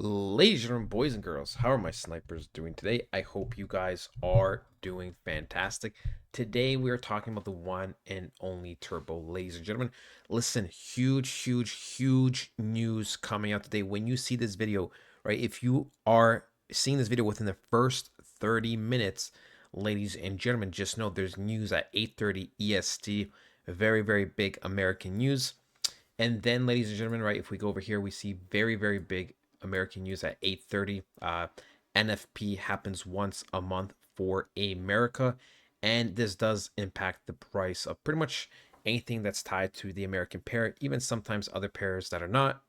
Ladies and gentlemen, boys and girls, how are my snipers doing today? I hope you guys are doing fantastic. Today we are talking about the one and only Turbo, ladies and gentlemen. Listen, huge news coming out today. When you see this video, right? If you are seeing this video within the first 30 minutes, ladies and gentlemen, just know there's news at 8:30 EST. Very big American news. And then, ladies and gentlemen, right, if we go over here, we see very big American news at 8:30. NFP happens once a month for America, and this does impact the price of pretty much anything that's tied to the American pair, even sometimes other pairs that are not,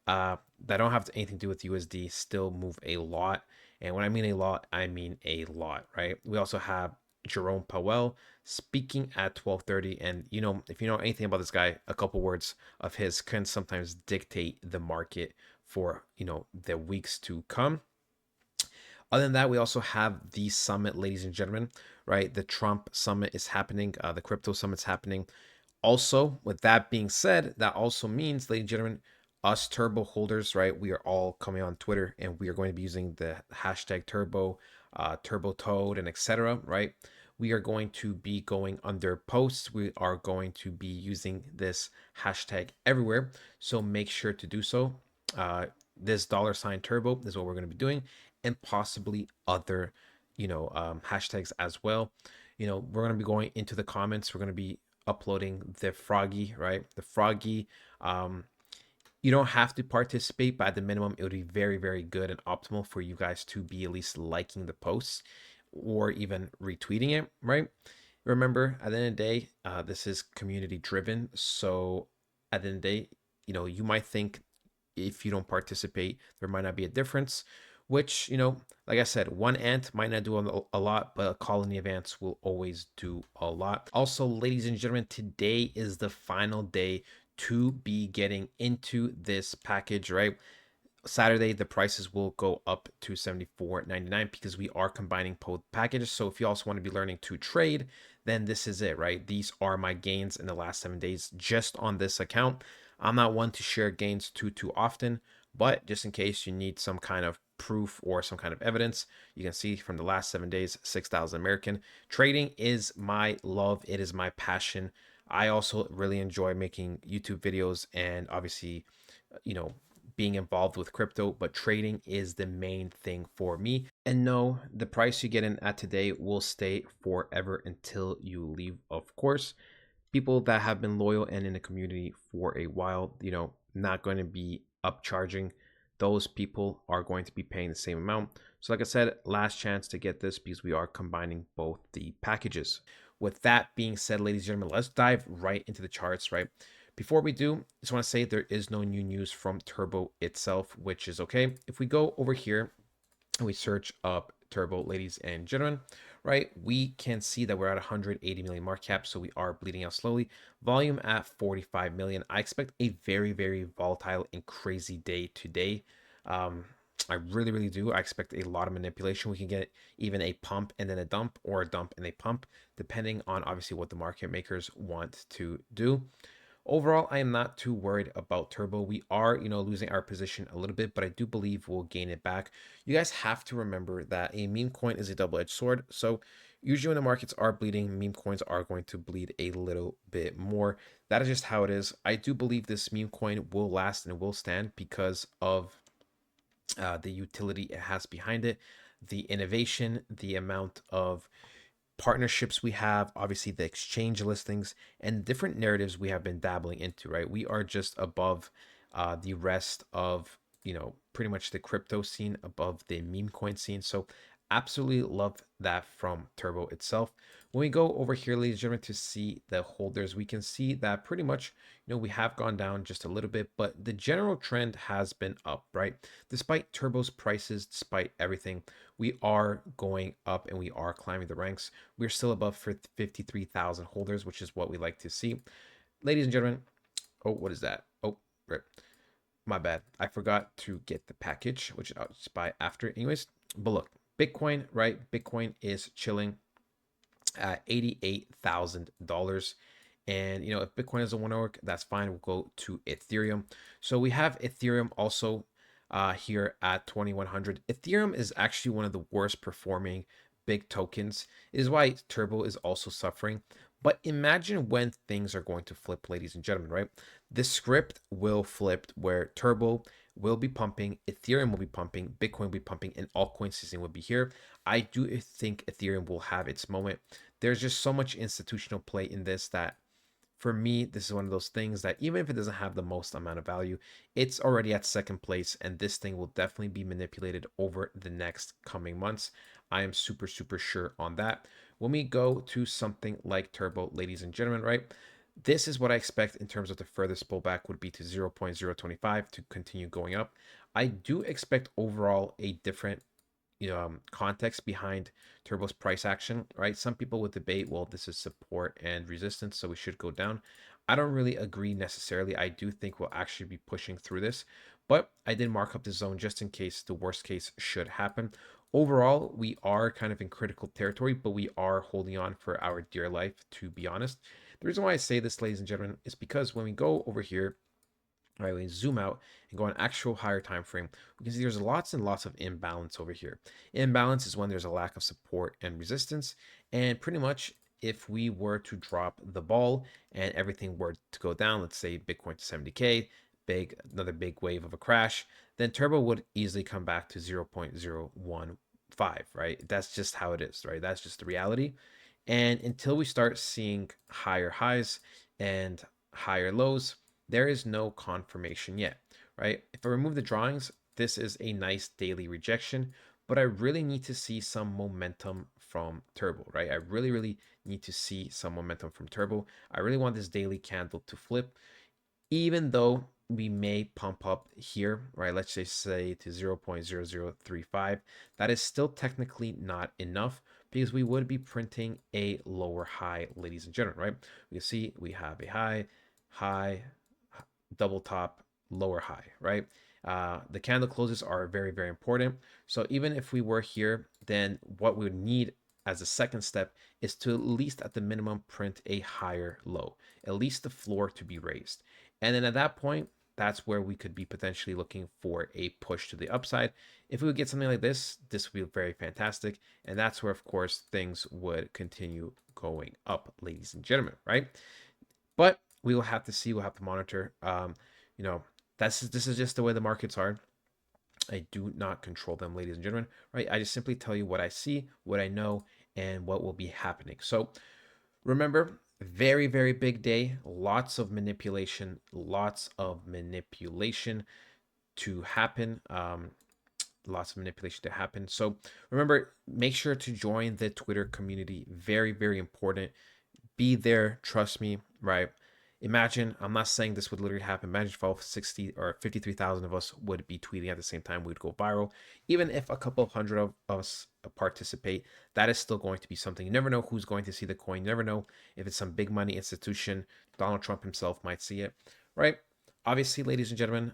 that don't have anything to do with USD, still move a lot. And when I mean a lot, I mean a lot, right? We also have Jerome Powell speaking at 12:30, and if you know anything about this guy, a couple words of his can sometimes dictate the market for the weeks to come. Other than that, we also have the summit, ladies and gentlemen, right? The Trump summit is happening, the crypto summit's happening. Also, with that being said, that also means, ladies and gentlemen, us turbo holders, right? We are all coming on Twitter and we are going to be using the hashtag turbo, turbo toad, and etc. Right? We are going to be going under posts. We are going to be using this hashtag everywhere. So make sure to do so. This $ turbo is what we're going to be doing, and possibly other, hashtags as well. We're going to be going into the comments. We're going to be uploading the Froggy, right? The Froggy. You don't have to participate, but at the minimum, it would be very good and optimal for you guys to be at least liking the posts or even retweeting it, right? Remember, at the end of the day, this is community driven. So at the end of the day, you might think if you don't participate, there might not be a difference, which, like I said, one ant might not do a lot, but a colony of ants will always do a lot. Also, ladies and gentlemen, today is the final day to be getting into this package, right? Saturday, the prices will go up to $74.99 because we are combining both packages. So if you also want to be learning to trade, then this is it, right? These are my gains in the last 7 days just on this account. I'm not one to share gains too often, but just in case you need some kind of proof or some kind of evidence, you can see from the last 7 days, 6,000 American. Trading is my love. It is my passion. I also really enjoy making YouTube videos and obviously, being involved with crypto, but trading is the main thing for me. And no, the price you get in at today will stay forever until you leave, of course. People that have been loyal and in the community for a while, not going to be upcharging. Those people are going to be paying the same amount. So, like I said, last chance to get this because we are combining both the packages. With that being said, ladies and gentlemen, let's dive right into the charts, right? Before we do, I just want to say there is no new news from Turbo itself, which is okay. If we go over here and we search up Turbo, ladies and gentlemen, right, we can see that we're at 180 million market cap, so we are bleeding out slowly. Volume at 45 million. I expect a very volatile and crazy day today. I really do. I expect a lot of manipulation. We can get even a pump and then a dump, or a dump and a pump, depending on obviously what the market makers want to do. Overall, I am not too worried about Turbo. We are, losing our position a little bit, but I do believe we'll gain it back. You guys have to remember that a meme coin is a double-edged sword. So usually when the markets are bleeding, meme coins are going to bleed a little bit more. That is just how it is. I do believe this meme coin will last and will stand because of the utility it has behind it, the innovation, the amount of partnerships we have, obviously the exchange listings, and different narratives we have been dabbling into, right? We are just above the rest of, pretty much the crypto scene, above the meme coin scene. So absolutely love that from Turbo itself. When we go over here, ladies and gentlemen, to see the holders, we can see that pretty much, we have gone down just a little bit, but the general trend has been up, right? Despite Turbo's prices, despite everything, we are going up and we are climbing the ranks. We're still above for 53,000 holders, which is what we like to see. Ladies and gentlemen, oh, what is that? Oh, right. My bad. I forgot to get the package, which I'll just buy after. Anyways, but look, Bitcoin, right? Bitcoin is chilling at $88,000. And if Bitcoin doesn't want to work, that's fine. We'll go to Ethereum. So we have Ethereum also here at 2100. Ethereum is actually one of the worst performing big tokens. It is why Turbo is also suffering. But imagine when things are going to flip, ladies and gentlemen, right? The script will flip where Turbo will be pumping, Ethereum will be pumping, Bitcoin will be pumping, and altcoin season will be here. I do think Ethereum will have its moment. There's just so much institutional play in this that for me, this is one of those things that even if it doesn't have the most amount of value, it's already at second place, and this thing will definitely be manipulated over the next coming months. I am super, super sure on that. When we go to something like Turbo, ladies and gentlemen, right? This is what I expect in terms of the furthest pullback would be to 0.025 to continue going up. I do expect overall a different context behind Turbo's price action, right? Some people would debate, well, this is support and resistance, so we should go down. I don't really agree necessarily. I do think we'll actually be pushing through this, but I did mark up the zone just in case the worst case should happen. Overall, we are kind of in critical territory, but we are holding on for our dear life, to be honest. The reason why I say this, ladies and gentlemen, is because when we go over here, right, we zoom out and go on actual higher time frame, we can see there's lots and lots of imbalance over here. Imbalance is when there's a lack of support and resistance, and pretty much if we were to drop the ball and everything were to go down, let's say Bitcoin to 70K, another big wave of a crash, then Turbo would easily come back to 0.015, right? That's just how it is, right? That's just the reality. And until we start seeing higher highs and higher lows, there is no confirmation yet, right? If I remove the drawings, this is a nice daily rejection, but I really need to see some momentum from Turbo, right? I really, really need to see some momentum from Turbo. I really want this daily candle to flip, even though we may pump up here, right? Let's just say to 0.0035. That is still technically not enough because we would be printing a lower high, ladies and gentlemen, right? We can see we have a high, double top, lower high, right? The candle closes are very, very important. So even if we were here, then what we would need as a second step is to at least at the minimum print a higher low, at least the floor to be raised. And then at that point, that's where we could be potentially looking for a push to the upside. If we would get something like this would be very fantastic. And that's where, of course, things would continue going up, ladies and gentlemen, right? But we will have to see. We'll have to monitor. You know, this is just the way the markets are. I do not control them, ladies and gentlemen. Right? I just simply tell you what I see, what I know, and what will be happening. So remember, very, very big day. Lots of manipulation to happen. Lots of manipulation to happen. So remember, make sure to join the Twitter community. Very, very important. Be there, trust me, right? Imagine, I'm not saying this would literally happen. Imagine if all 60 or 53,000 of us would be tweeting at the same time, we'd go viral. Even if a couple of hundred of us participate, that is still going to be something. You never know who's going to see the coin. You never know if it's some big money institution. Donald Trump himself might see it, right? Obviously, ladies and gentlemen,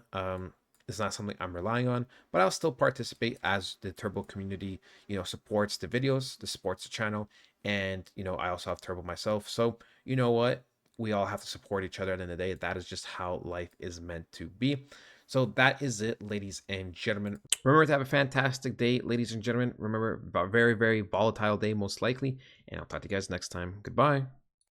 it's not something I'm relying on, but I'll still participate as the Turbo community, supports the videos, the supports the channel, and I also have Turbo myself. So you know what? We all have to support each other at the end of the day. That is just how life is meant to be. So that is it, ladies and gentlemen. Remember to have a fantastic day, ladies and gentlemen. Remember, a very, very volatile day, most likely. And I'll talk to you guys next time. Goodbye.